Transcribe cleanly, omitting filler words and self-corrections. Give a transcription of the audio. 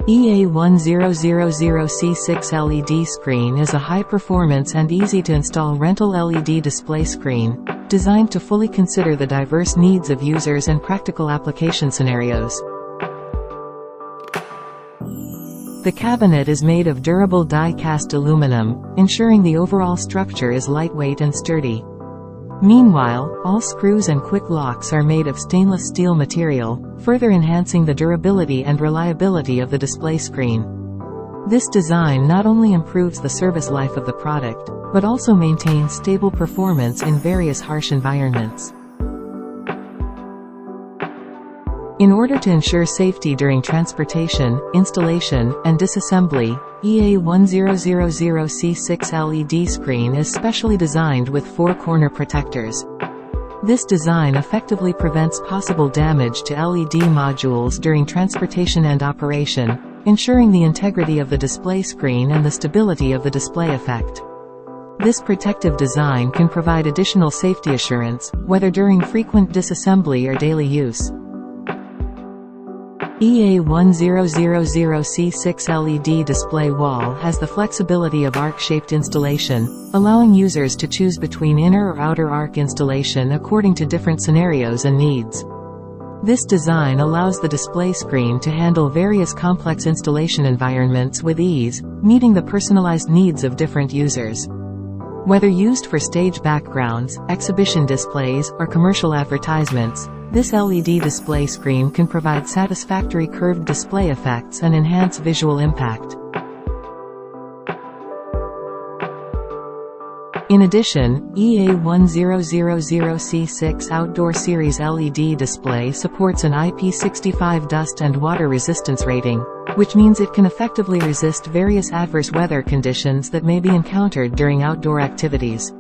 EA1000C6 LED screen is a high-performance and easy-to-install rental LED display screen, designed to fully consider the diverse needs of users and practical application scenarios. The cabinet is made of durable die-cast aluminum, ensuring the overall structure is lightweight and sturdy. Meanwhile, all screws and quick locks are made of stainless steel material, further enhancing the durability and reliability of the display screen. This design not only improves the service life of the product, but also maintains stable performance in various harsh environments. In order to ensure safety during transportation, installation, and disassembly, EA1000C6 LED screen is specially designed with 4 corner protectors. This design effectively prevents possible damage to LED modules during transportation and operation, ensuring the integrity of the display screen and the stability of the display effect. This protective design can provide additional safety assurance, whether during frequent disassembly or daily use. EA1000C6 LED display wall has the flexibility of arc-shaped installation, allowing users to choose between inner or outer arc installation according to different scenarios and needs. This design allows the display screen to handle various complex installation environments with ease, meeting the personalized needs of different users. Whether used for stage backgrounds, exhibition displays, or commercial advertisements, this LED display screen can provide satisfactory curved display effects and enhance visual impact. In addition, EA1000C6 Outdoor Series LED display supports an IP65 dust and water resistance rating, which means it can effectively resist various adverse weather conditions that may be encountered during outdoor activities.